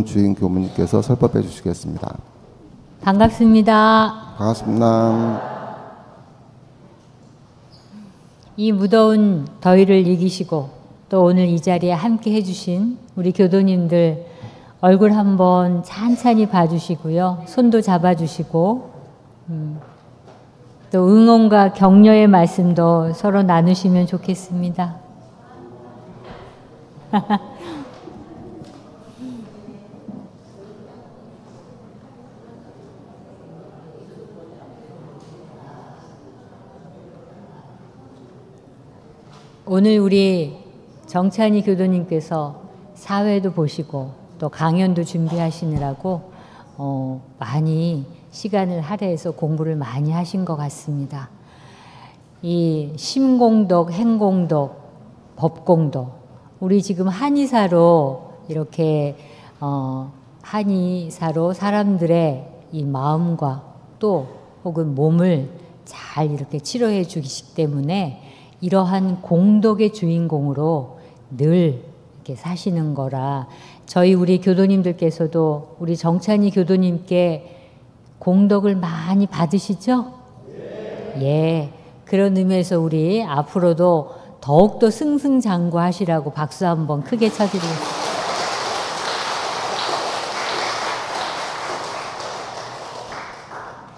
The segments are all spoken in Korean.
주인 교무님께서 설법해 주시겠습니다. 반갑습니다. 반갑습니다. 이 무더운 더위를 이기시고 또 오늘 이 자리에 함께 해주신 우리 교도님들 얼굴 한번 찬찬히 봐주시고요. 손도 잡아주시고 또 응원과 격려의 말씀도 서로 나누시면 좋겠습니다. 오늘 우리 정찬희 교도님께서 사회도 보시고 또 강연도 준비하시느라고 많이 시간을 할애해서 공부를 많이 하신 것 같습니다. 이 심공덕, 행공덕, 법공덕, 우리 지금 한의사로 이렇게 한의사로 사람들의 이 마음과 또 혹은 몸을 잘 이렇게 치료해 주시기 때문에 이러한 공덕의 주인공으로 늘 이렇게 사시는 거라 저희 우리 교도님들께서도 우리 정찬희 교도님께 공덕을 많이 받으시죠? 예. 그런 의미에서 우리 앞으로도 더욱더 승승장구하시라고 박수 한번 크게 쳐드리겠습니다.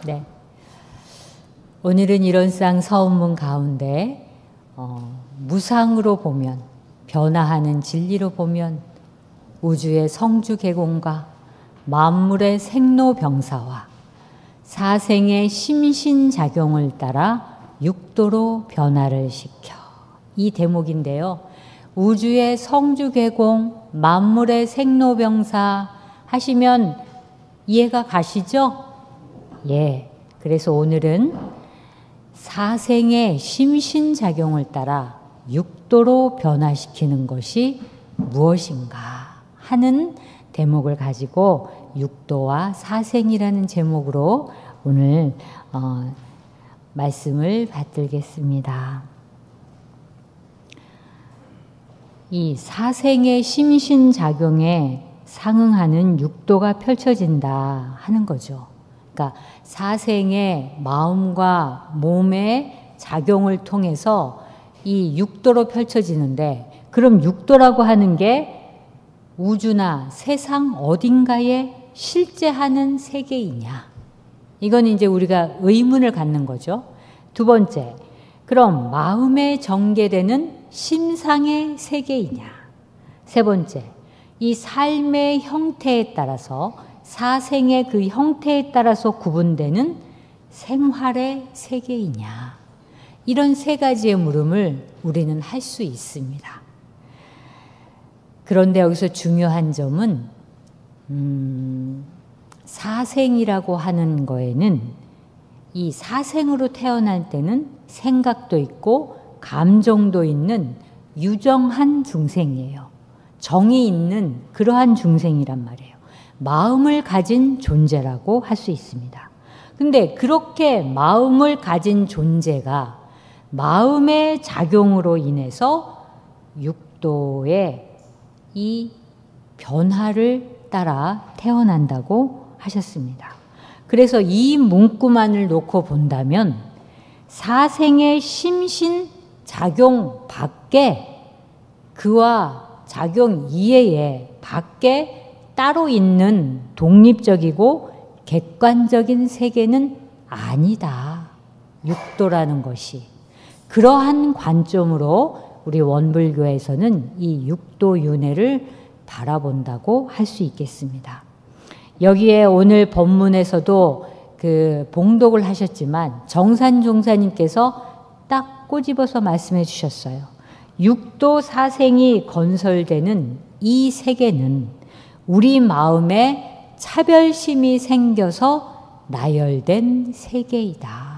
네. 오늘은 일원상 서운문 가운데 무상으로 보면, 변화하는 진리로 보면 우주의 성주개공과 만물의 생로병사와 사생의 심신작용을 따라 육도로 변화를 시켜. 이 대목인데요. 우주의 성주개공, 만물의 생로병사 하시면 이해가 가시죠? 예. 그래서 오늘은 사생의 심신작용을 따라 육도로 변화시키는 것이 무엇인가 하는 대목을 가지고 육도와 사생이라는 제목으로 오늘 말씀을 받들겠습니다. 이 사생의 심신작용에 상응하는 육도가 펼쳐진다 하는 거죠. 그러니까 사생의 마음과 몸의 작용을 통해서 이 육도로 펼쳐지는데, 그럼 육도라고 하는 게 우주나 세상 어딘가에 실제하는 세계이냐? 이건 이제 우리가 의문을 갖는 거죠. 두 번째, 그럼 마음에 전개되는 심상의 세계이냐? 세 번째, 이 삶의 형태에 따라서 사생의 그 형태에 따라서 구분되는 생활의 세계이냐? 이런 세 가지의 물음을 우리는 할 수 있습니다. 그런데 여기서 중요한 점은 사생이라고 하는 거에는 이 사생으로 태어날 때는 생각도 있고 감정도 있는 유정한 중생이에요. 정이 있는 그러한 중생이란 말이에요. 마음을 가진 존재라고 할 수 있습니다. 근데 그렇게 마음을 가진 존재가 마음의 작용으로 인해서 육도의 이 변화를 따라 태어난다고 하셨습니다. 그래서 이 문구만을 놓고 본다면 사생의 심신 작용 밖에, 그와 작용 이외에 밖에 따로 있는 독립적이고 객관적인 세계는 아니다. 육도라는 것이. 그러한 관점으로 우리 원불교에서는 이 육도윤회를 바라본다고 할 수 있겠습니다. 여기에 오늘 법문에서도 그 봉독을 하셨지만 정산종사님께서 딱 꼬집어서 말씀해 주셨어요. 육도 사생이 건설되는 이 세계는 우리 마음에 차별심이 생겨서 나열된 세계이다.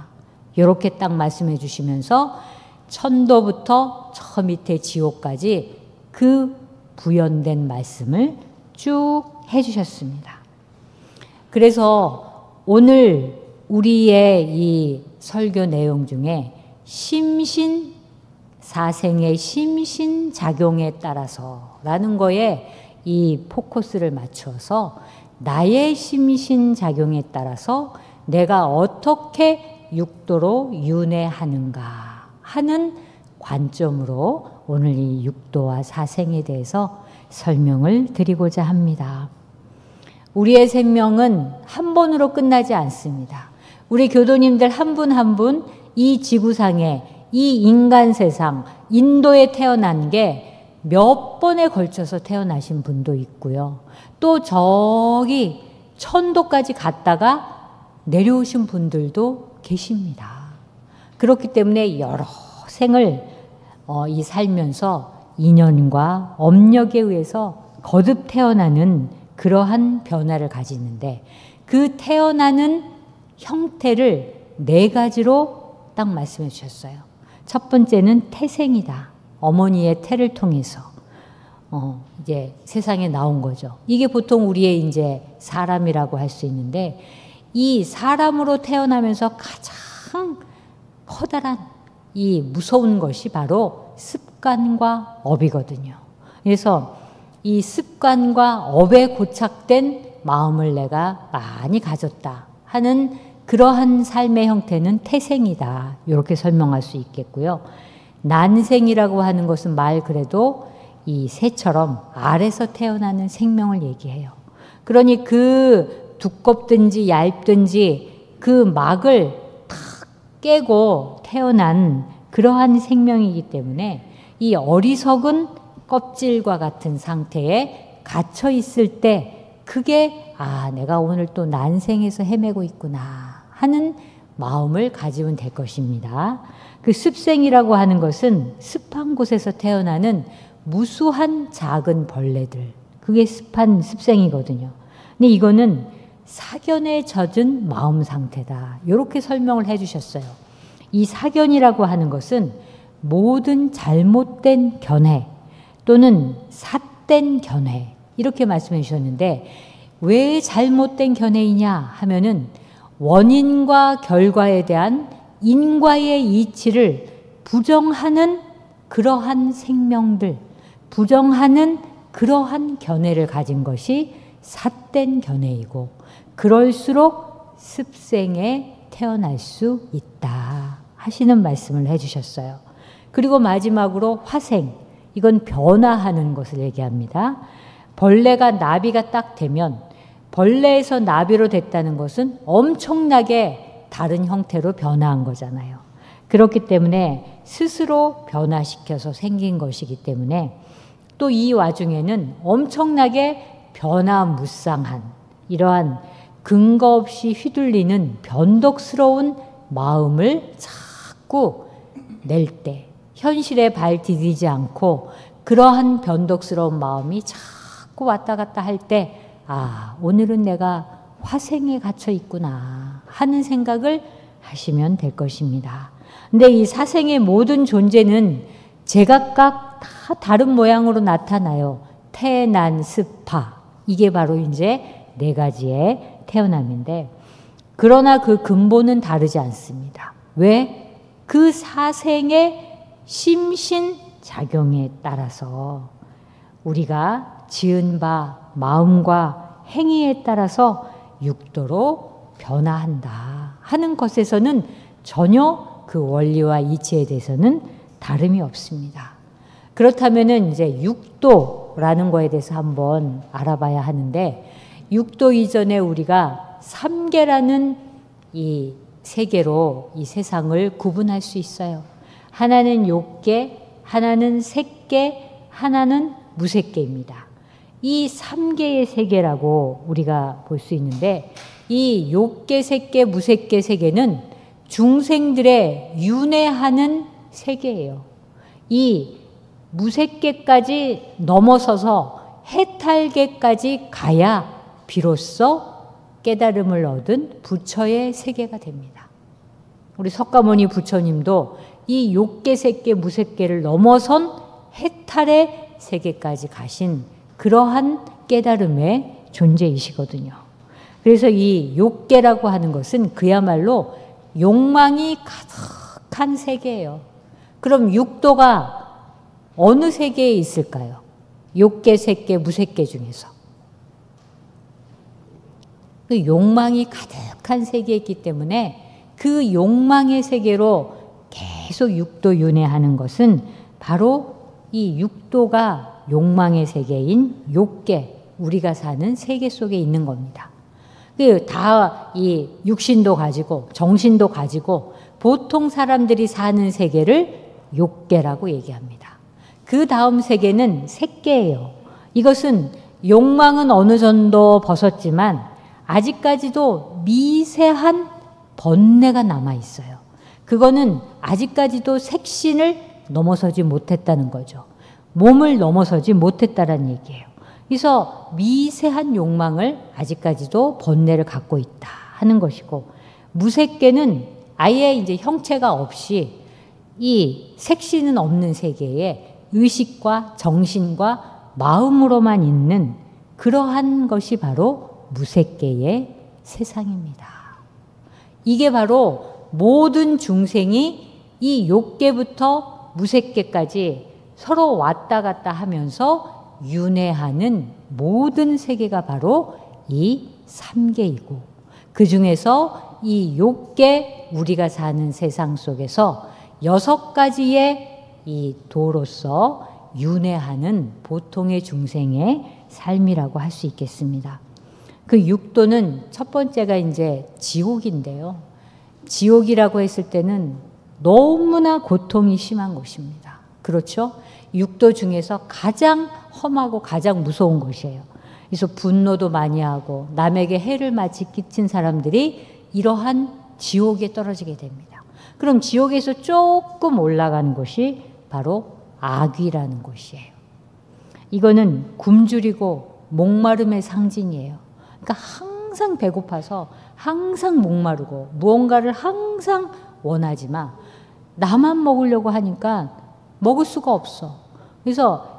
이렇게 딱 말씀해 주시면서 천도부터 저 밑에 지옥까지 그 부연된 말씀을 쭉 해주셨습니다. 그래서 오늘 우리의 이 설교 내용 중에 사생의 심신작용에 따라서 라는 거에 이 포커스를 맞춰서 나의 심신작용에 따라서 내가 어떻게 육도로 윤회하는가 하는 관점으로 오늘 이 육도와 사생에 대해서 설명을 드리고자 합니다. 우리의 생명은 한 번으로 끝나지 않습니다. 우리 교도님들 한 분 한 분 이 지구상에 이 인간 세상 인도에 태어난 게 몇 번에 걸쳐서 태어나신 분도 있고요. 또 저기 천도까지 갔다가 내려오신 분들도 계십니다. 그렇기 때문에 여러 생을 이 살면서 인연과 업력에 의해서 거듭 태어나는 그러한 변화를 가지는데 그 태어나는 형태를 4가지로 딱 말씀해 주셨어요. 첫 번째는 태생이다. 어머니의 태를 통해서 이제 세상에 나온 거죠. 이게 보통 우리의 이제 사람이라고 할 수 있는데 이 사람으로 태어나면서 가장 커다란 이 무서운 것이 바로 습관과 업이거든요. 그래서 이 습관과 업에 고착된 마음을 내가 많이 가졌다 하는 그러한 삶의 형태는 태생이다. 이렇게 설명할 수 있겠고요. 난생이라고 하는 것은 말 그래도 이 새처럼 알에서 태어나는 생명을 얘기해요. 그러니 그 두껍든지 얇든지 그 막을 탁 깨고 태어난 그러한 생명이기 때문에 이 어리석은 껍질과 같은 상태에 갇혀 있을 때 그게 내가 오늘 또 난생에서 헤매고 있구나 하는 마음을 가지면 될 것입니다. 그 습생이라고 하는 것은 습한 곳에서 태어나는 무수한 작은 벌레들. 그게 습한 습생이거든요. 근데 이거는 사견에 젖은 마음 상태다. 이렇게 설명을 해 주셨어요. 이 사견이라고 하는 것은 모든 잘못된 견해 또는 삿된 견해 이렇게 말씀해 주셨는데 왜 잘못된 견해이냐 하면은 원인과 결과에 대한 인과의 이치를 부정하는 그러한 생명들, 부정하는 그러한 견해를 가진 것이 삿된 견해이고 그럴수록 습생에 태어날 수 있다 하시는 말씀을 해주셨어요. 그리고 마지막으로 화생, 이건 변화하는 것을 얘기합니다. 벌레가 나비가 딱 되면 벌레에서 나비로 됐다는 것은 엄청나게 다른 형태로 변화한 거잖아요. 그렇기 때문에 스스로 변화시켜서 생긴 것이기 때문에 또 이 와중에는 엄청나게 변화무쌍한 이러한 근거 없이 휘둘리는 변덕스러운 마음을 자꾸 낼 때 현실에 발 디디지 않고 그러한 변덕스러운 마음이 자꾸 왔다 갔다 할 때 오늘은 내가 화생에 갇혀 있구나 하는 생각을 하시면 될 것입니다. 근데 이 사생의 모든 존재는 제각각 다 다른 모양으로 나타나요. 태난, 습파. 이게 바로 이제 4가지의 태어남인데 그러나 그 근본은 다르지 않습니다. 왜? 그 사생의 심신작용에 따라서 우리가 지은 바 마음과 행위에 따라서 육도로 변화한다 하는 것에서는 전혀 그 원리와 이치에 대해서는 다름이 없습니다. 그렇다면은 이제 육도라는 거에 대해서 한번 알아봐야 하는데 육도 이전에 우리가 3계라는 이 세계로 이 세상을 구분할 수 있어요. 하나는 욕계, 하나는 색계, 하나는 무색계입니다. 이 3계의 세계라고 우리가 볼 수 있는데 이 욕계, 색계, 무색계 세계는 중생들의 윤회하는 세계예요. 이 무색계까지 넘어서서 해탈계까지 가야 비로소 깨달음을 얻은 부처의 세계가 됩니다. 우리 석가모니 부처님도 이 욕계, 색계, 무색계를 넘어선 해탈의 세계까지 가신 그러한 깨달음의 존재이시거든요. 그래서 이 욕계라고 하는 것은 그야말로 욕망이 가득한 세계예요. 그럼 육도가 어느 세계에 있을까요? 욕계, 색계, 무색계 중에서. 그 욕망이 가득한 세계이기 때문에 그 욕망의 세계로 계속 육도 윤회하는 것은 바로 이 육도가 욕망의 세계인 욕계, 우리가 사는 세계 속에 있는 겁니다. 다 이 육신도 가지고 정신도 가지고 보통 사람들이 사는 세계를 욕계라고 얘기합니다. 그 다음 세계는 색계예요. 이것은 욕망은 어느 정도 벗었지만 아직까지도 미세한 번뇌가 남아 있어요. 그거는 아직까지도 색신을 넘어서지 못했다는 거죠. 몸을 넘어서지 못했다는 얘기예요. 그래서 미세한 욕망을 아직까지도 번뇌를 갖고 있다 하는 것이고, 무색계는 아예 이제 형체가 없이 이 색신은 없는 세계에 의식과 정신과 마음으로만 있는 그러한 것이 바로 무색계의 세상입니다. 이게 바로 모든 중생이 이 욕계부터 무색계까지 서로 왔다 갔다 하면서 윤회하는 모든 세계가 바로 이 삼계이고, 그 중에서 이 욕계, 우리가 사는 세상 속에서 6가지의 이 도로서 윤회하는 보통의 중생의 삶이라고 할 수 있겠습니다. 그 육도는 첫 번째가 이제 지옥인데요. 지옥이라고 했을 때는 너무나 고통이 심한 곳입니다. 그렇죠? 육도 중에서 가장 험하고 가장 무서운 것이에요. 그래서 분노도 많이 하고 남에게 해를 마치 끼친 사람들이 이러한 지옥에 떨어지게 됩니다. 그럼 지옥에서 조금 올라가는 곳이 바로 악귀라는 곳이에요. 이거는 굶주리고 목마름의 상징이에요. 그러니까 항상 배고파서 항상 목마르고 무언가를 항상 원하지만 나만 먹으려고 하니까 먹을 수가 없어. 그래서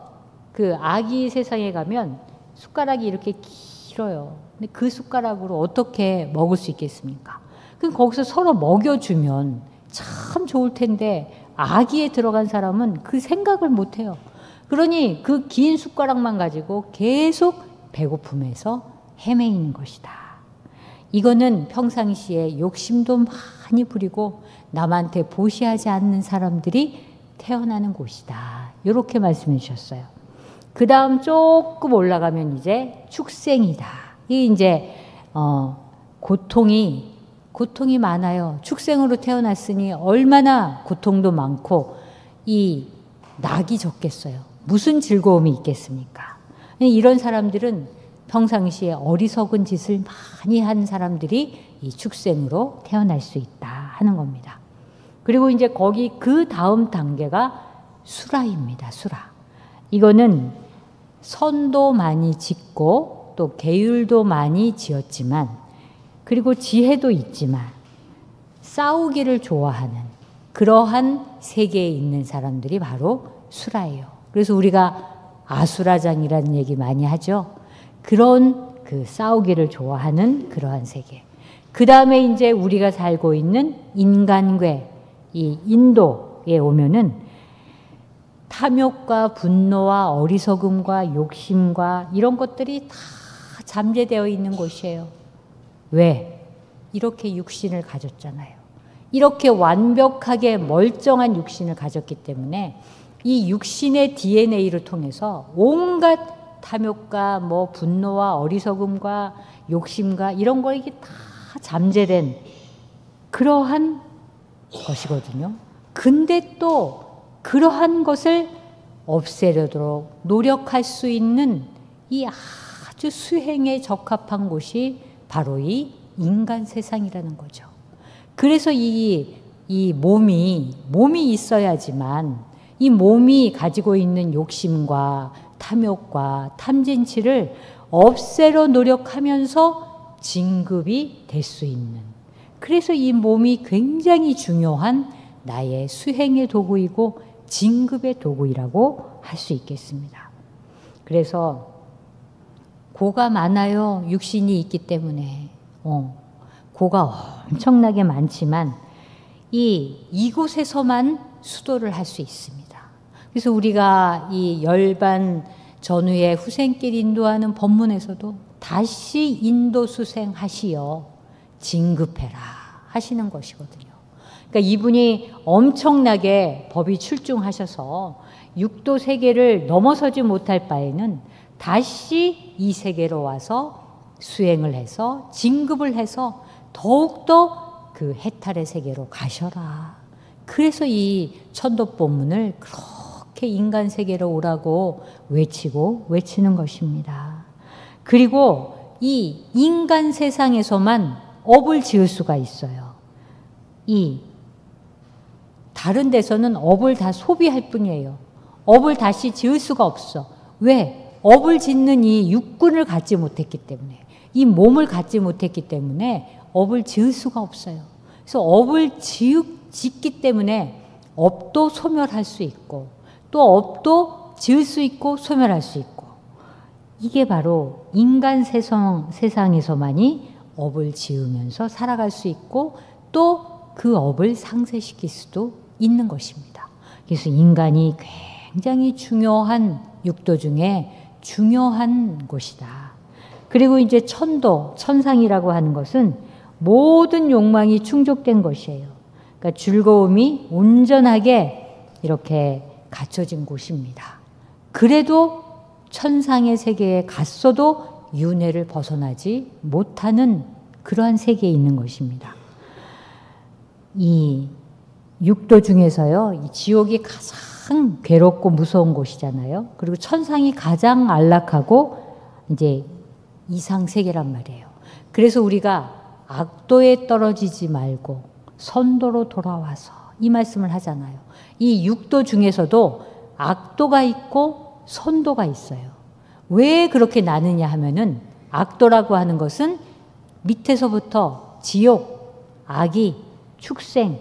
그 아기 세상에 가면 숟가락이 이렇게 길어요. 근데 그 숟가락으로 어떻게 먹을 수 있겠습니까? 그럼 거기서 서로 먹여주면 참 좋을 텐데 아기에 들어간 사람은 그 생각을 못 해요. 그러니 그 긴 숟가락만 가지고 계속 배고픔에서 헤매이는 것이다. 이거는 평상시에 욕심도 많이 부리고 남한테 보시하지 않는 사람들이 태어나는 곳이다. 이렇게 말씀해 주셨어요. 그 다음 조금 올라가면 이제 축생이다. 이 이제 고통이 많아요. 축생으로 태어났으니 얼마나 고통도 많고 이 낙이 적겠어요. 무슨 즐거움이 있겠습니까? 이런 사람들은 평상시에 어리석은 짓을 많이 한 사람들이 이 축생으로 태어날 수 있다 하는 겁니다. 그리고 이제 거기 그 다음 단계가 수라입니다. 수라. 이거는 선도 많이 짓고 또 계율도 많이 지었지만, 그리고 지혜도 있지만 싸우기를 좋아하는 그러한 세계에 있는 사람들이 바로 수라예요. 그래서 우리가 아수라장이라는 얘기 많이 하죠. 그런 그 싸우기를 좋아하는 그러한 세계. 그 다음에 이제 우리가 살고 있는 인간괴, 이 인도에 오면은 탐욕과 분노와 어리석음과 욕심과 이런 것들이 다 잠재되어 있는 곳이에요. 왜? 이렇게 육신을 가졌잖아요. 이렇게 완벽하게 멀쩡한 육신을 가졌기 때문에 이 육신의 DNA를 통해서 온갖 탐욕과 뭐 분노와 어리석음과 욕심과 이런 거 이게 다 잠재된 그러한 것이거든요. 근데 또 그러한 것을 없애려도록 노력할 수 있는 이 아주 수행에 적합한 곳이 바로 이 인간 세상이라는 거죠. 그래서 이 몸이 있어야지만 이 몸이 가지고 있는 욕심과 탐욕과 탐진치를 없애려 노력하면서 진급이 될 수 있는, 그래서 이 몸이 굉장히 중요한 나의 수행의 도구이고 진급의 도구이라고 할 수 있겠습니다. 그래서 고가 많아요. 육신이 있기 때문에. 고가 엄청나게 많지만 이곳에서만 수도를 할 수 있습니다. 그래서 우리가 이 열반 전후에 후생길 인도하는 법문에서도 다시 인도 수생하시어 진급해라 하시는 것이거든요. 그러니까 이분이 엄청나게 법이 출중하셔서 육도 세계를 넘어서지 못할 바에는 다시 이 세계로 와서 수행을 해서 진급을 해서 더욱더 그 해탈의 세계로 가셔라. 그래서 이 천도법문을 그렇게 인간 세계로 오라고 외치는 것입니다. 그리고 이 인간 세상에서만 업을 지을 수가 있어요. 이 다른 데서는 업을 다 소비할 뿐이에요. 업을 다시 지을 수가 없어. 왜? 업을 짓는 이 육군을 갖지 못했기 때문에, 이 몸을 갖지 못했기 때문에 업을 지을 수가 없어요. 그래서 업을 짓기 때문에 업도 소멸할 수 있고 또 업도 지을 수 있고 소멸할 수 있고, 이게 바로 인간 세상에서만이 업을 지으면서 살아갈 수 있고 또 그 업을 상쇄시킬 수도 있는 것입니다. 그래서 인간이 굉장히 중요한 육도 중에 중요한 곳이다. 그리고 이제 천상이라고 하는 것은 모든 욕망이 충족된 것이에요. 그러니까 즐거움이 온전하게 이렇게 갖춰진 곳입니다. 그래도 천상의 세계에 갔어도 윤회를 벗어나지 못하는 그러한 세계에 있는 것입니다. 이 육도 중에서요, 이 지옥이 가장 괴롭고 무서운 곳이잖아요. 그리고 천상이 가장 안락하고 이제 이상 세계란 말이에요. 그래서 우리가 악도에 떨어지지 말고 선도로 돌아와서 이 말씀을 하잖아요. 이 육도 중에서도 악도가 있고 선도가 있어요. 왜 그렇게 나누냐 하면은 악도라고 하는 것은 밑에서부터 지옥, 악이, 축생,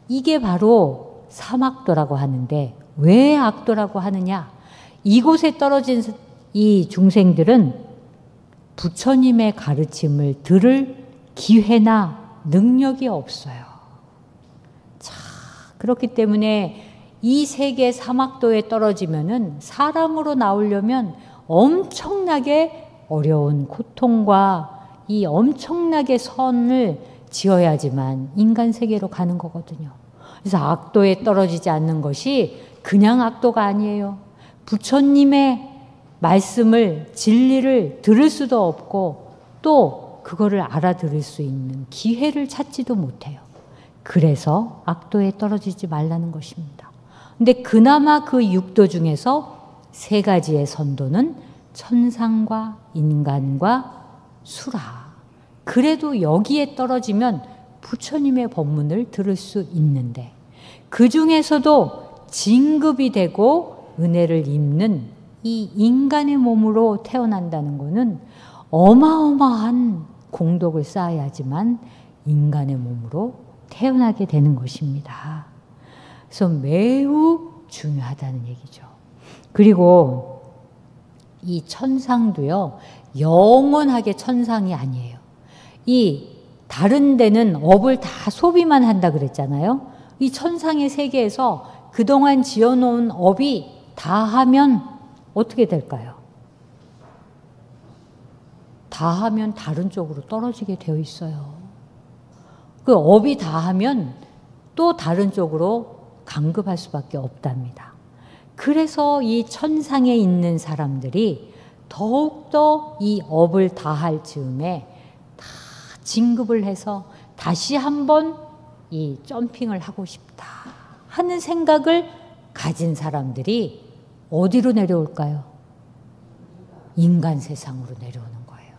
이게 바로 삼악도라고 하는데, 왜 악도라고 하느냐? 이곳에 떨어진 이 중생들은 부처님의 가르침을 들을 기회나 능력이 없어요. 자, 그렇기 때문에 이 세계 삼악도에 떨어지면은 사람으로 나오려면 엄청나게 어려운 고통과 이 엄청나게 선을 지어야지만 인간 세계로 가는 거거든요. 그래서 악도에 떨어지지 않는 것이 그냥 악도가 아니에요. 부처님의 말씀을, 진리를 들을 수도 없고 또 그거를 알아들을 수 있는 기회를 찾지도 못해요. 그래서 악도에 떨어지지 말라는 것입니다. 근데 그나마 그 육도 중에서 세 가지의 선도는 천상과 인간과 수라. 그래도 여기에 떨어지면 부처님의 법문을 들을 수 있는데, 그 중에서도 진급이 되고 은혜를 입는 이 인간의 몸으로 태어난다는 것은 어마어마한 공덕을 쌓아야지만 인간의 몸으로 태어나게 되는 것입니다. 그래서 매우 중요하다는 얘기죠. 그리고 이 천상도요, 영원하게 천상이 아니에요. 이 다른 데는 업을 다 소비만 한다 그랬잖아요. 이 천상의 세계에서 그동안 지어놓은 업이 다 하면 어떻게 될까요? 다 하면 다른 쪽으로 떨어지게 되어 있어요. 그 업이 다 하면 또 다른 쪽으로 강급할 수밖에 없답니다. 그래서 이 천상에 있는 사람들이 더욱더 이 업을 다할 즈음에 다 진급을 해서 다시 한번 이 점핑을 하고 싶다 하는 생각을 가진 사람들이 어디로 내려올까요? 인간 세상으로 내려오는 거예요.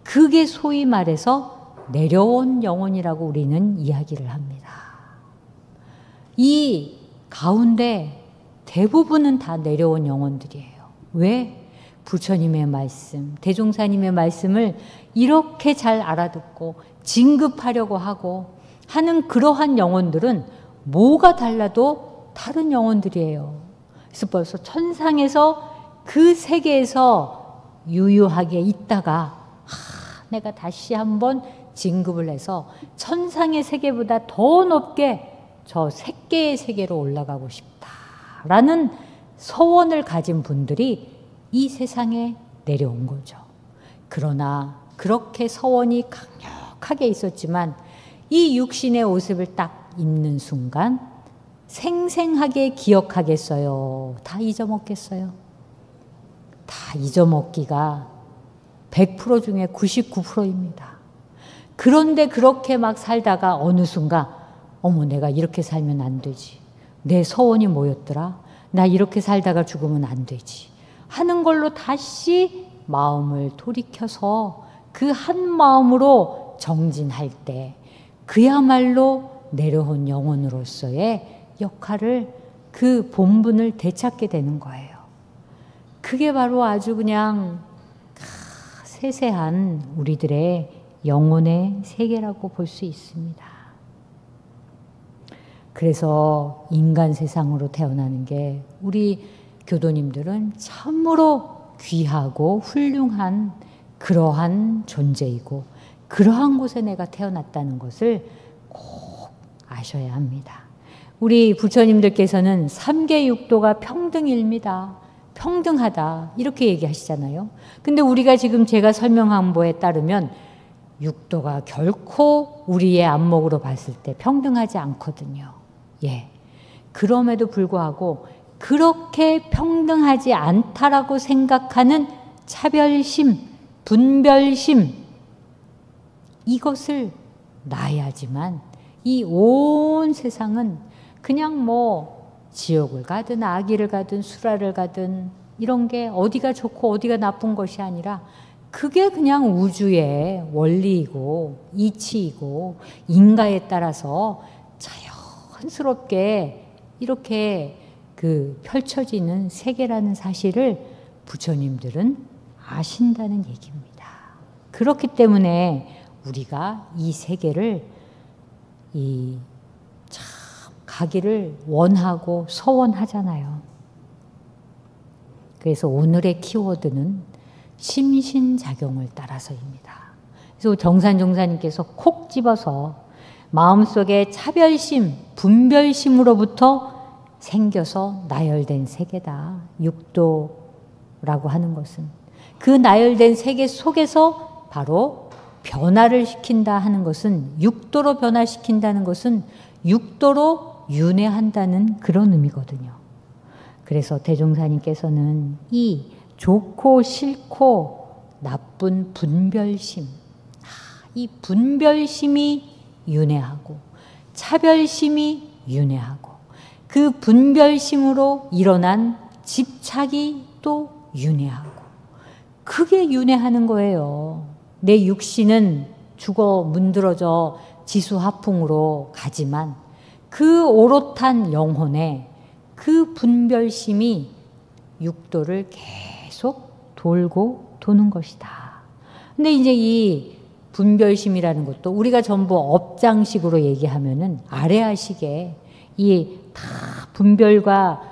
그게 소위 말해서 내려온 영혼이라고 우리는 이야기를 합니다. 이 가운데 대부분은 다 내려온 영혼들이에요. 왜? 부처님의 말씀, 대종사님의 말씀을 이렇게 잘 알아듣고 진급하려고 하고 하는 그러한 영혼들은 뭐가 달라도 다른 영혼들이에요. 그래서 벌써 천상에서 그 세계에서 유유하게 있다가 내가 다시 한번 진급을 해서 천상의 세계보다 더 높게 저 색계의 세계로 올라가고 싶다라는 소원을 가진 분들이 이 세상에 내려온 거죠. 그러나 그렇게 서원이 강력하게 있었지만 이 육신의 옷을 딱 입는 순간 생생하게 기억하겠어요? 다 잊어먹겠어요? 다 잊어먹기가 100% 중에 99%입니다. 그런데 그렇게 막 살다가 어느 순간 어머 내가 이렇게 살면 안 되지. 내 서원이 뭐였더라? 나 이렇게 살다가 죽으면 안 되지. 하는 걸로 다시 마음을 돌이켜서 그 한 마음으로 정진할 때 그야말로 내려온 영혼으로서의 역할을 그 본분을 되찾게 되는 거예요. 그게 바로 아주 그냥 세세한 우리들의 영혼의 세계라고 볼 수 있습니다. 그래서 인간 세상으로 태어나는 게 우리 교도님들은 참으로 귀하고 훌륭한 그러한 존재이고 그러한 곳에 내가 태어났다는 것을 꼭 아셔야 합니다. 우리 부처님들께서는 3계 육도가 평등입니다. 평등하다 이렇게 얘기하시잖아요. 근데 우리가 지금 제가 설명한 바에 따르면 육도가 결코 우리의 안목으로 봤을 때 평등하지 않거든요. 예. 그럼에도 불구하고 그렇게 평등하지 않다라고 생각하는 차별심, 분별심 이것을 놔야지만 이 온 세상은 그냥 뭐 지옥을 가든 아기를 가든 수라를 가든 이런 게 어디가 좋고 어디가 나쁜 것이 아니라 그게 그냥 우주의 원리이고 이치이고 인가에 따라서 자연스럽게 이렇게 그 펼쳐지는 세계라는 사실을 부처님들은 아신다는 얘기입니다. 그렇기 때문에 우리가 이 세계를 참 가기를 원하고 서원하잖아요. 그래서 오늘의 키워드는 심신작용을 따라서입니다. 그래서 정산 종사님께서 콕 집어서 마음속에 차별심, 분별심으로부터 생겨서 나열된 세계다. 육도라고 하는 것은. 그 나열된 세계 속에서 바로 변화를 시킨다 하는 것은 육도로 변화시킨다는 것은 육도로 윤회한다는 그런 의미거든요. 그래서 대종사님께서는 이 좋고 싫고 나쁜 분별심, 이 분별심이 윤회하고 차별심이 윤회하고 그 분별심으로 일어난 집착이 또 윤회하고 그게 윤회하는 거예요. 내 육신은 죽어 문드러져 지수화풍으로 가지만 그 오롯한 영혼에 그 분별심이 육도를 계속 돌고 도는 것이다. 근데 이제 이 분별심이라는 것도 우리가 전부 업장식으로 얘기하면은 아래아식에 이 다 분별과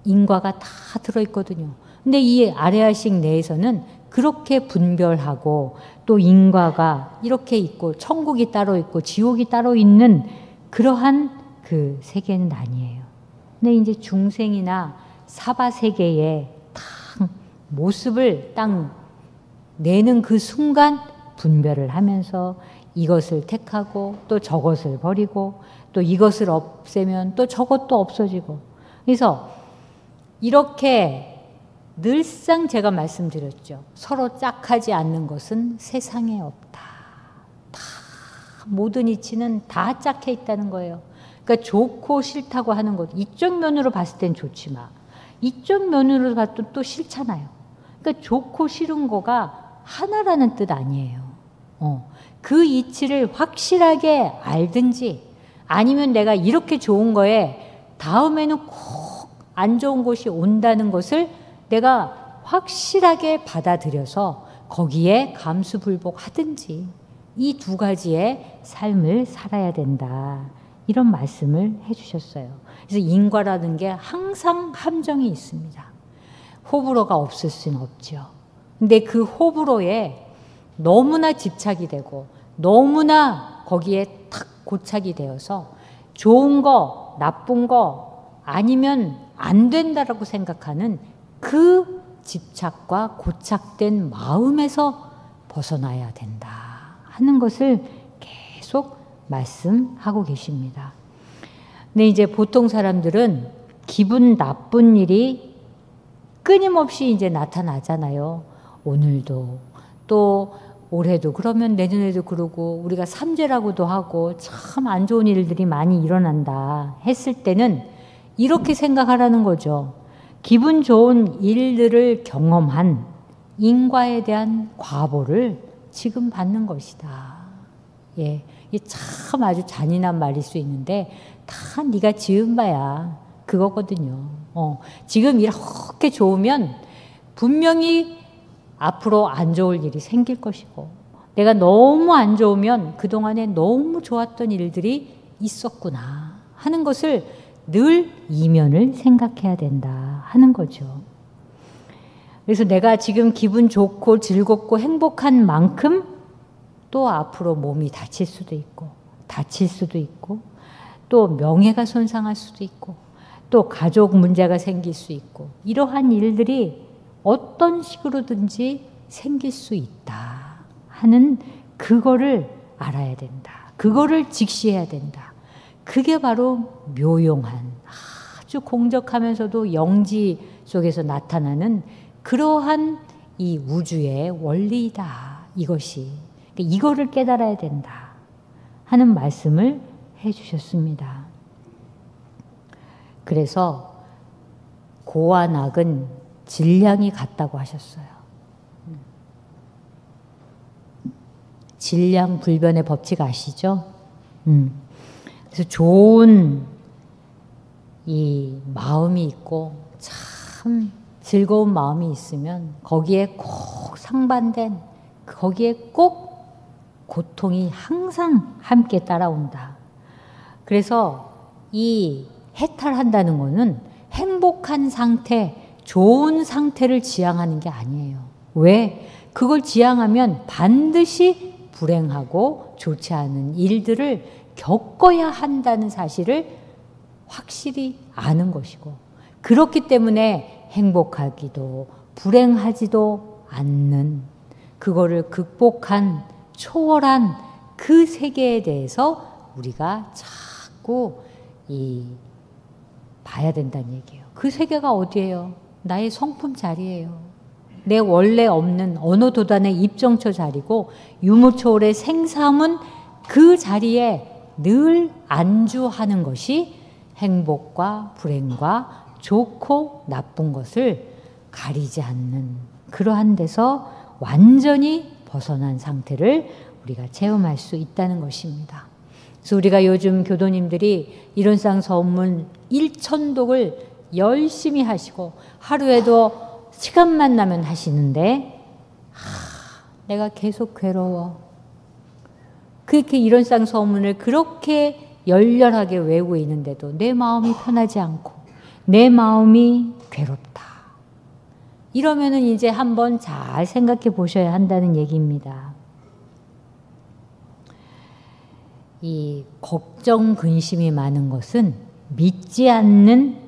인과가 다 들어있거든요. 근데 이 아래아식 내에서는 그렇게 분별하고 또 인과가 이렇게 있고 천국이 따로 있고 지옥이 따로 있는 그러한 그 세계는 아니에요. 근데 이제 중생이나 사바세계의 딱 모습을 딱 내는 그 순간 분별을 하면서 이것을 택하고 또 저것을 버리고 또 이것을 없애면 또 저것도 없어지고 그래서 이렇게 늘상 제가 말씀드렸죠. 서로 짝하지 않는 것은 세상에 없다. 다 모든 이치는 다 짝해 있다는 거예요. 그러니까 좋고 싫다고 하는 것 이쪽 면으로 봤을 땐 좋지만 이쪽 면으로 봐도 또 싫잖아요. 그러니까 좋고 싫은 거가 하나라는 뜻 아니에요. 그 이치를 확실하게 알든지 아니면 내가 이렇게 좋은 거에 다음에는 꼭 안 좋은 것이 온다는 것을 내가 확실하게 받아들여서 거기에 감수불복하든지 이 두 가지의 삶을 살아야 된다. 이런 말씀을 해주셨어요. 그래서 인과라는 게 항상 함정이 있습니다. 호불호가 없을 수는 없죠. 근데 그 호불호에 너무나 집착이 되고 너무나 거기에 탁 고착이 되어서 좋은 거, 나쁜 거 아니면 안 된다라고 생각하는 그 집착과 고착된 마음에서 벗어나야 된다 하는 것을 계속 말씀하고 계십니다. 근데 이제 보통 사람들은 기분 나쁜 일이 끊임없이 이제 나타나잖아요. 오늘도 또 올해도 그러면 내년에도 그러고 우리가 삼재라고도 하고 참 안 좋은 일들이 많이 일어난다 했을 때는 이렇게 생각하라는 거죠. 기분 좋은 일들을 경험한 인과에 대한 과보를 지금 받는 것이다. 예, 이게 참 아주 잔인한 말일 수 있는데 다 네가 지은 바야 그거거든요. 지금 이렇게 좋으면 분명히 앞으로 안 좋을 일이 생길 것이고 내가 너무 안 좋으면 그동안에 너무 좋았던 일들이 있었구나 하는 것을 늘 이면을 생각해야 된다 하는 거죠. 그래서 내가 지금 기분 좋고 즐겁고 행복한 만큼 또 앞으로 몸이 다칠 수도 있고 또 명예가 손상할 수도 있고 또 가족 문제가 생길 수 있고 이러한 일들이 어떤 식으로든지 생길 수 있다 하는 그거를 알아야 된다. 그거를 직시해야 된다. 그게 바로 묘용한 아주 공적하면서도 영지 속에서 나타나는 그러한 이 우주의 원리이다. 이것이. 이거를 깨달아야 된다 하는 말씀을 해주셨습니다. 그래서 고와 낙은 질량이 같다고 하셨어요. 질량 불변의 법칙 아시죠? 그래서 좋은 이 마음이 있고 참 즐거운 마음이 있으면 거기에 꼭 상반된 거기에 꼭 고통이 항상 함께 따라온다. 그래서 이 해탈한다는 거는 행복한 상태, 좋은 상태를 지향하는 게 아니에요. 왜? 그걸 지향하면 반드시 불행하고 좋지 않은 일들을 겪어야 한다는 사실을 확실히 아는 것이고 그렇기 때문에 행복하기도 불행하지도 않는 그거를 극복한 초월한 그 세계에 대해서 우리가 자꾸 봐야 된다는 얘기예요. 그 세계가 어디예요? 나의 성품 자리예요. 내 원래 없는 언어도단의 입정처 자리고 유무초월의 생삼은 그 자리에 늘 안주하는 것이 행복과 불행과 좋고 나쁜 것을 가리지 않는 그러한 데서 완전히 벗어난 상태를 우리가 체험할 수 있다는 것입니다. 그래서 우리가 요즘 교도님들이 이론상 서문 1000독을 열심히 하시고 하루에도 시간만 나면 하시는데 내가 계속 괴로워. 그렇게 이론상 서문을 그렇게 열렬하게 외우고 있는데도 내 마음이 편하지 않고 내 마음이 괴롭다. 이러면은 이제 한번 잘 생각해 보셔야 한다는 얘기입니다. 이 걱정, 근심이 많은 것은 믿지 않는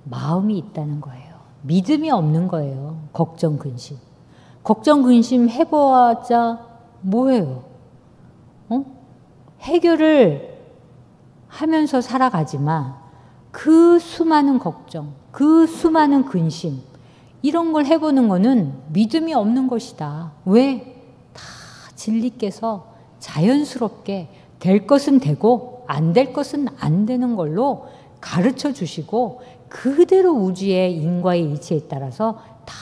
마음이 있다는 거예요. 믿음이 없는 거예요. 걱정, 근심. 걱정, 근심 해보았자 뭐예요? 해결을 하면서 살아가지만 그 수많은 걱정, 그 수많은 근심 이런 걸 해보는 거는 믿음이 없는 것이다. 왜? 다 진리께서 자연스럽게 될 것은 되고 안 될 것은 안 되는 걸로 가르쳐 주시고 그대로 우주의 인과의 이치에 따라서 다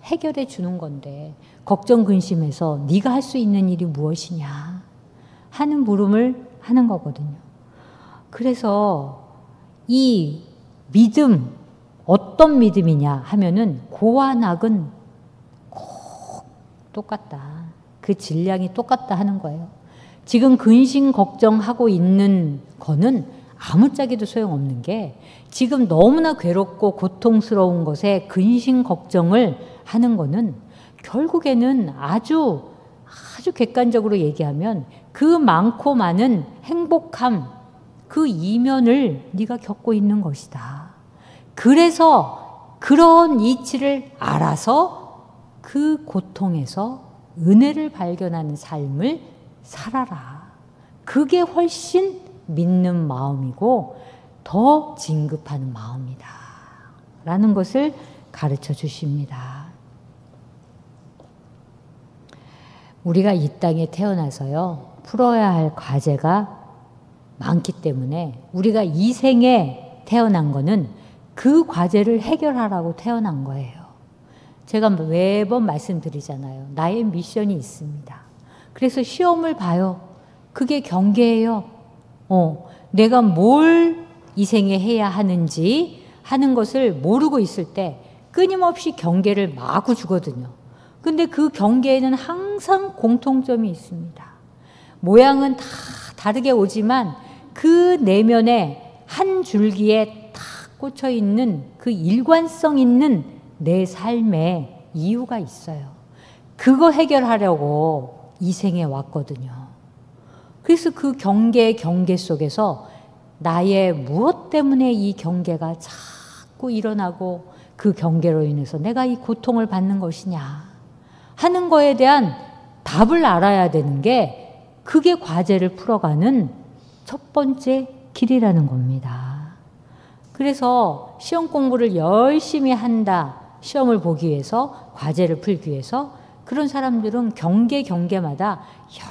해결해 주는 건데 걱정 근심해서 네가 할 수 있는 일이 무엇이냐 하는 물음을 하는 거거든요. 그래서 이 믿음 어떤 믿음이냐 하면은 고와 낙은 꼭 똑같다. 그 질량이 똑같다 하는 거예요. 지금 근심 걱정하고 있는 거는 아무짝에도 소용없는 게 지금 너무나 괴롭고 고통스러운 것에 근심 걱정을 하는 거는 결국에는 아주 객관적으로 얘기하면 그 많고 많은 행복함 그 이면을 네가 겪고 있는 것이다. 그래서 그런 이치를 알아서 그 고통에서 은혜를 발견하는 삶을 살아라. 그게 훨씬 믿는 마음이고 더 진급하는 마음이다. 라는 것을 가르쳐 주십니다. 우리가 이 땅에 태어나서요, 풀어야 할 과제가 많기 때문에 우리가 이 생에 태어난 거는 그 과제를 해결하라고 태어난 거예요. 제가 매번 말씀드리잖아요. 나의 미션이 있습니다. 그래서 시험을 봐요. 그게 경계예요. 내가 뭘 이 생에 해야 하는지 하는 것을 모르고 있을 때 끊임없이 경계를 마구 주거든요. 근데 그 경계에는 항상 공통점이 있습니다. 모양은 다 다르게 오지만 그 내면에 한 줄기에 딱 꽂혀 있는 그 일관성 있는 내 삶에 이유가 있어요. 그거 해결하려고 이 생에 왔거든요. 그래서 그 경계 속에서 나의 무엇 때문에 이 경계가 자꾸 일어나고 그 경계로 인해서 내가 이 고통을 받는 것이냐 하는 거에 대한 답을 알아야 되는 게 그게 과제를 풀어가는 첫 번째 길이라는 겁니다. 그래서 시험 공부를 열심히 한다. 시험을 보기 위해서, 과제를 풀기 위해서 그런 사람들은 경계마다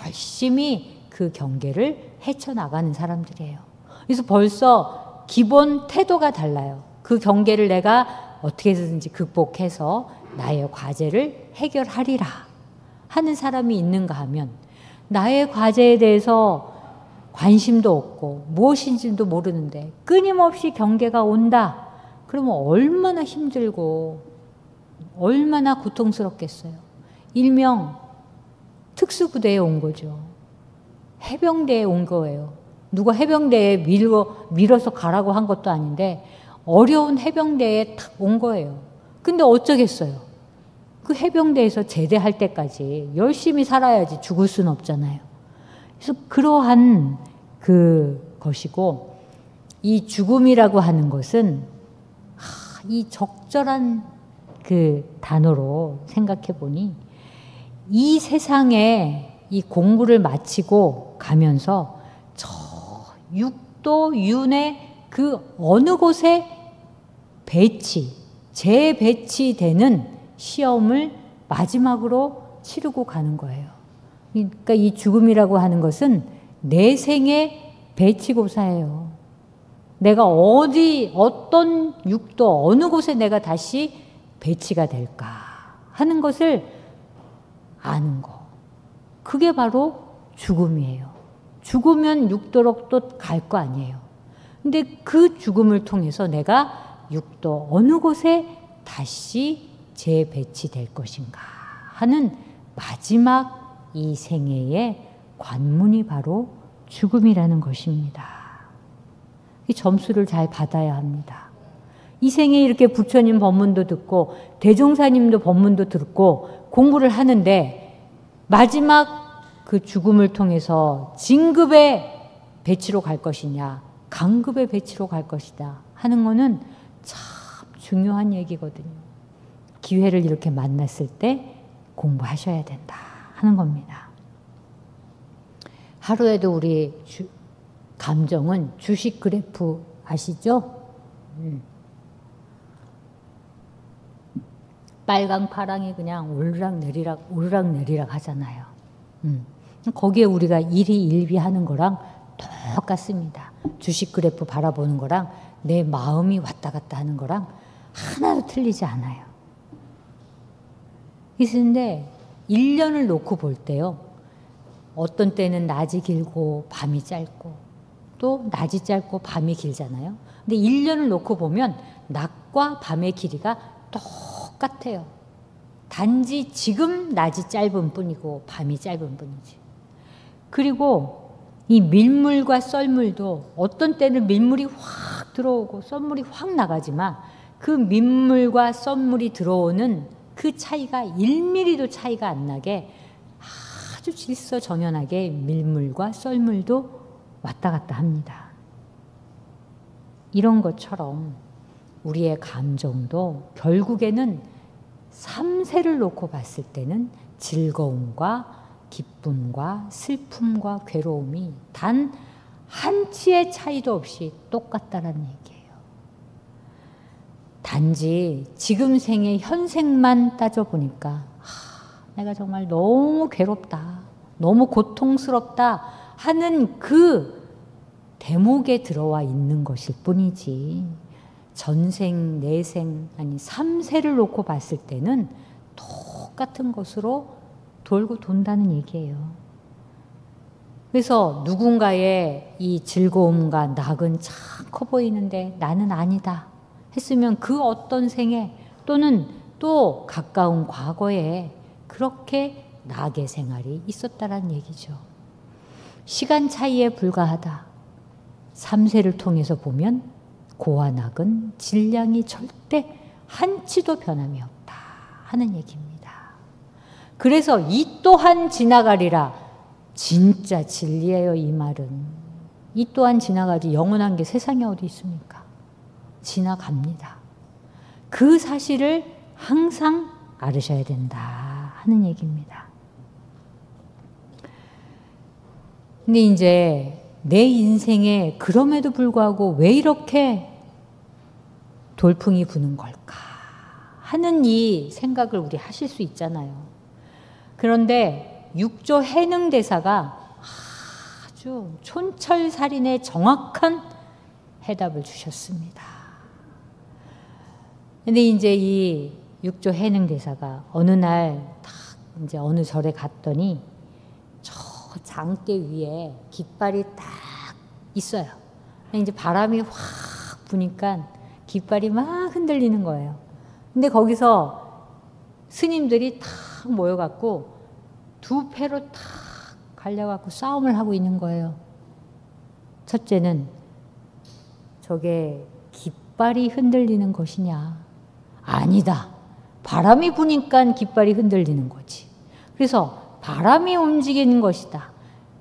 열심히 그 경계를 헤쳐나가는 사람들이에요. 그래서 벌써 기본 태도가 달라요. 그 경계를 내가 어떻게 해서든지 극복해서 나의 과제를 해결하리라 하는 사람이 있는가 하면 나의 과제에 대해서 관심도 없고 무엇인지도 모르는데 끊임없이 경계가 온다. 그러면 얼마나 힘들고 얼마나 고통스럽겠어요. 일명 특수부대에 온 거죠. 해병대에 온 거예요. 누가 해병대에 밀어서 가라고 한 것도 아닌데 어려운 해병대에 탁 온 거예요. 근데 어쩌겠어요. 그 해병대에서 제대할 때까지 열심히 살아야지 죽을 수는 없잖아요. 그래서 그러한 그 것이고 이 죽음이라고 하는 것은 이 적절한 그 단어로 생각해 보니 이 세상에 이 공부를 마치고 가면서 저 육도 윤의 그 어느 곳에 재배치되는 시험을 마지막으로 치르고 가는 거예요. 그러니까 이 죽음이라고 하는 것은 내 생의 배치고사예요. 내가 어떤 육도 어느 곳에 내가 다시 배치가 될까 하는 것을 아는 거. 그게 바로 죽음이에요. 죽으면 육도로 또 갈 거 아니에요. 근데 그 죽음을 통해서 내가 육도 어느 곳에 다시 재배치될 것인가 하는 마지막 이 생애의 관문이 바로 죽음이라는 것입니다. 이 점수를 잘 받아야 합니다. 이 생에 이렇게 부처님 법문도 듣고 대종사님도 법문도 듣고 공부를 하는데 마지막 그 죽음을 통해서 진급의 배치로 갈 것이냐 강급의 배치로 갈 것이다 하는 거는 참 중요한 얘기거든요. 기회를 이렇게 만났을 때 공부하셔야 된다 하는 겁니다. 하루에도 우리 감정은 주식 그래프 아시죠? 빨강 파랑이 그냥 오르락내리락 하잖아요. 거기에 우리가 일희일비하는 거랑 똑같습니다. 주식 그래프 바라보는 거랑 내 마음이 왔다 갔다 하는 거랑 하나도 틀리지 않아요. 그런데 1년을 놓고 볼 때요. 어떤 때는 낮이 길고 밤이 짧고 또 낮이 짧고 밤이 길잖아요. 근데 1년을 놓고 보면 낮과 밤의 길이가 똑같아요. 단지 지금 낮이 짧은 뿐이고 밤이 짧은 뿐이지. 그리고 이 밀물과 썰물도 어떤 때는 밀물이 확 들어오고 썰물이 확 나가지만 그 밀물과 썰물이 들어오는 그 차이가 1mm도 차이가 안 나게 아주 질서정연하게 밀물과 썰물도 왔다 갔다 합니다. 이런 것처럼 우리의 감정도 결국에는 3세를 놓고 봤을 때는 즐거움과 기쁨과 슬픔과 괴로움이 단 한치의 차이도 없이 똑같다는 얘기예요. 단지 지금 생의 현생만 따져보니까 내가 정말 너무 괴롭다, 너무 고통스럽다 하는 그 대목에 들어와 있는 것일 뿐이지 전생, 내생, 아니 3세를 놓고 봤을 때는 똑같은 것으로 돌고 돈다는 얘기예요. 그래서 누군가의 이 즐거움과 낙은 참 커 보이는데 나는 아니다 했으면 그 어떤 생에 또는 또 가까운 과거에 그렇게 낙의 생활이 있었다는 얘기죠. 시간 차이에 불과하다. 3세를 통해서 보면 고와 낙은 질량이 절대 한치도 변함이 없다 하는 얘기입니다. 그래서 이 또한 지나가리라. 진짜 진리예요, 이 말은. 이 또한 지나가지 영원한 게 세상에 어디 있습니까? 지나갑니다. 그 사실을 항상 알으셔야 된다 하는 얘기입니다. 근데 이제 내 인생에 그럼에도 불구하고 왜 이렇게 돌풍이 부는 걸까 하는 이 생각을 우리 하실 수 있잖아요. 그런데 육조 해능대사가 아주 촌철살인의 정확한 해답을 주셨습니다. 근데 이제 이 육조 해능대사가 어느 날 딱 이제 어느 절에 갔더니 저 장대 위에 깃발이 딱 있어요. 이제 바람이 확 부니까 깃발이 막 흔들리는 거예요. 근데 거기서 스님들이 탁 모여갖고 두 패로 탁 갈려갖고 싸움을 하고 있는 거예요. 첫째는 저게 깃발이 흔들리는 것이냐? 아니다. 바람이 부니까 깃발이 흔들리는 거지. 그래서 바람이 움직이는 것이다.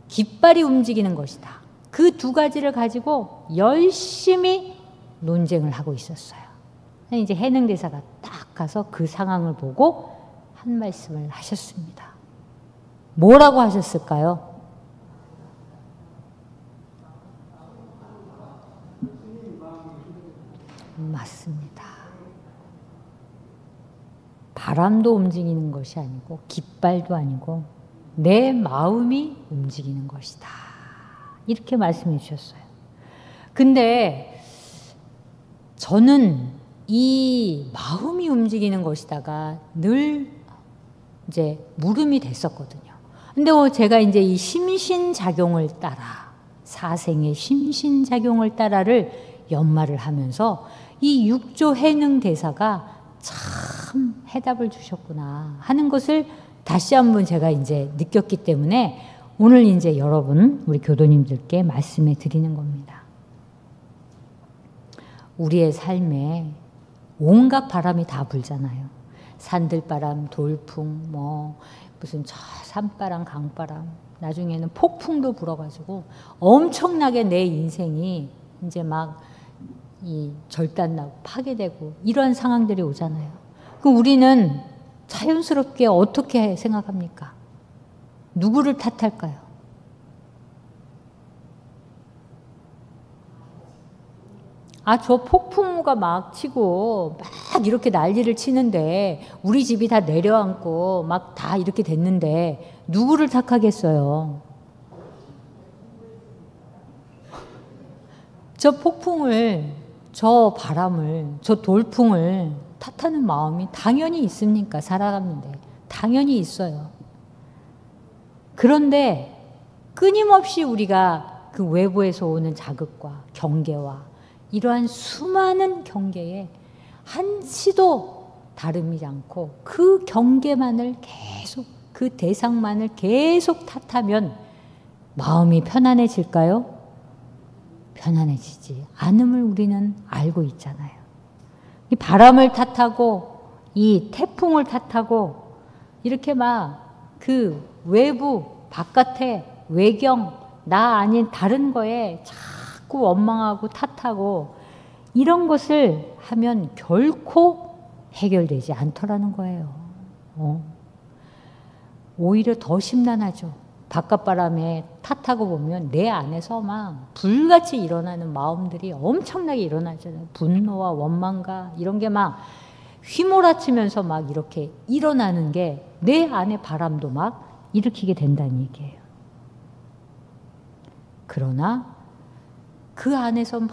깃발이 움직이는 것이다. 그 두 가지를 가지고 열심히 논쟁을 하고 있었어요. 이제 해능대사가 딱 가서 그 상황을 보고 한 말씀을 하셨습니다. 뭐라고 하셨을까요? 맞습니다. 바람도 움직이는 것이 아니고 깃발도 아니고 내 마음이 움직이는 것이다. 이렇게 말씀해 주셨어요. 근데 저는 이 마음이 움직이는 것이다가 늘 이제 물음이 됐었거든요. 근데 제가 이제 이 심신작용을 따라, 사생의 심신작용을 따라를 연마를 하면서 이 육조 해능 대사가 참 해답을 주셨구나 하는 것을 다시 한번 제가 이제 느꼈기 때문에 오늘 이제 여러분, 우리 교도님들께 말씀해 드리는 겁니다. 우리의 삶에 온갖 바람이 다 불잖아요. 산들바람, 돌풍, 뭐 무슨 저 산바람, 강바람, 나중에는 폭풍도 불어가지고 엄청나게 내 인생이 이제 막 이 절단나고 파괴되고 이런 상황들이 오잖아요. 그럼 우리는 자연스럽게 어떻게 생각합니까? 누구를 탓할까요? 저 폭풍우가 막 치고 막 이렇게 난리를 치는데 우리 집이 다 내려앉고 막 다 이렇게 됐는데 누구를 탓하겠어요? 저 폭풍을, 저 바람을, 저 돌풍을 탓하는 마음이 당연히 있습니까? 살아가는데. 당연히 있어요. 그런데 끊임없이 우리가 그 외부에서 오는 자극과 경계와 이러한 수많은 경계에 한치도 다름이지 않고 그 경계만을 계속, 그 대상만을 계속 탓하면 마음이 편안해질까요? 편안해지지 않음을 우리는 알고 있잖아요. 이 바람을 탓하고 이 태풍을 탓하고 이렇게 막 그 외부, 바깥에 외경, 나 아닌 다른 거에 자꾸 원망하고 탓하고 이런 것을 하면 결코 해결되지 않더라는 거예요. 오히려 더 심란하죠. 바깥바람에 탓하고 보면 내 안에서 막 불같이 일어나는 마음들이 엄청나게 일어나잖아요. 분노와 원망과 이런 게 막 휘몰아치면서 막 이렇게 일어나는 게 내 안에 바람도 막 일으키게 된다는 얘기예요. 그러나 그 안에서 막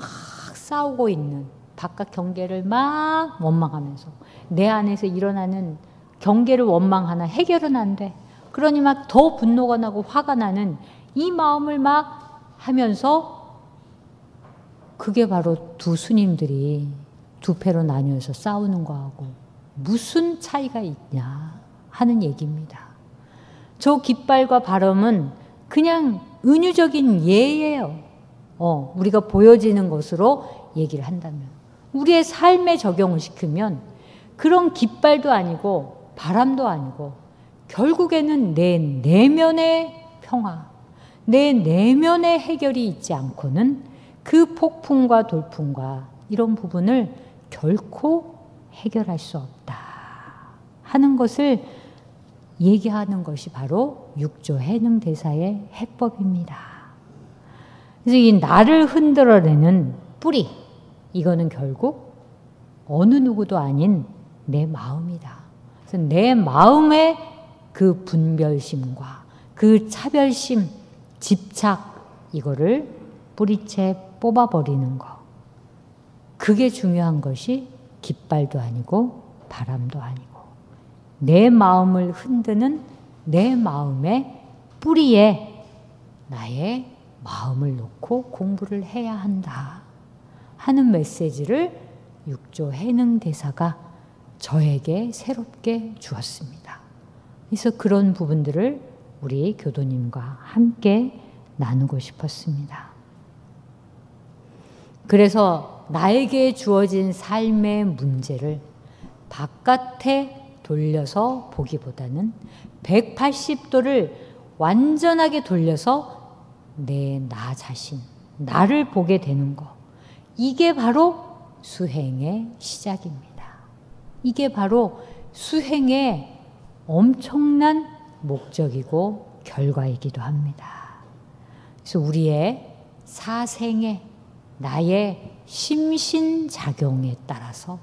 싸우고 있는 바깥 경계를 막 원망하면서 내 안에서 일어나는 경계를 원망하나 해결은 안 돼. 그러니 막 더 분노가 나고 화가 나는 이 마음을 막 하면서 그게 바로 두 스님들이 두 패로 나뉘어서 싸우는 거하고 무슨 차이가 있냐 하는 얘기입니다. 저 깃발과 바람은 그냥 은유적인 예예요. 우리가 보여지는 것으로 얘기를 한다면. 우리의 삶에 적용을 시키면 그런 깃발도 아니고 바람도 아니고 결국에는 내 내면의 평화, 내 내면의 해결이 있지 않고는 그 폭풍과 돌풍과 이런 부분을 결코 해결할 수 없다 하는 것을 얘기하는 것이 바로 육조 해능대사의 해법입니다. 그래서 이 나를 흔들어내는 뿌리, 이거는 결국 어느 누구도 아닌 내 마음이다. 그래서 내 마음의 그 분별심과 그 차별심, 집착, 이거를 뿌리채 뽑아버리는 거. 그게 중요한 것이 깃발도 아니고 바람도 아니고 내 마음을 흔드는 내 마음의 뿌리에 나의 마음을 놓고 공부를 해야 한다 하는 메시지를 육조 해능대사가 저에게 새롭게 주었습니다. 그래서 그런 부분들을 우리 교도님과 함께 나누고 싶었습니다. 그래서 나에게 주어진 삶의 문제를 바깥에 돌려서 보기보다는 180도를 완전하게 돌려서 내 나 자신, 나를 보게 되는 거. 이게 바로 수행의 시작입니다. 이게 바로 수행의 엄청난 목적이고 결과이기도 합니다. 그래서 우리의 사생에 나의 심신작용에 따라서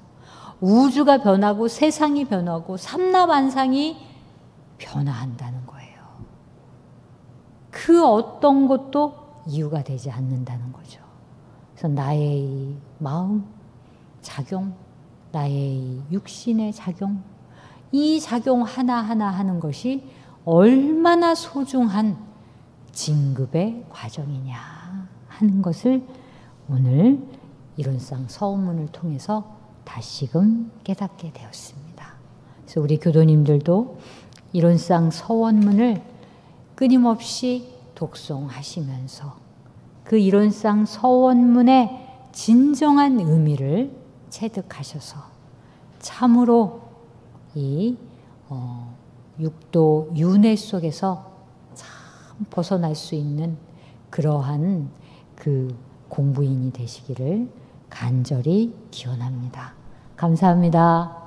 우주가 변하고 세상이 변하고 삼라만상이 변화한다는 거예요. 그 어떤 것도 이유가 되지 않는다는 거죠. 그래서 나의 마음, 작용, 나의 육신의 작용, 이 작용 하나하나 하는 것이 얼마나 소중한 진급의 과정이냐 하는 것을 오늘 이론상 서원문을 통해서 다시금 깨닫게 되었습니다. 그래서 우리 교도님들도 이론상 서원문을 끊임없이 독송하시면서 그 이론상 서원문의 진정한 의미를 체득하셔서 참으로 이 육도 윤회 속에서 참 벗어날 수 있는 그러한 그 공부인이 되시기를 간절히 기원합니다. 감사합니다.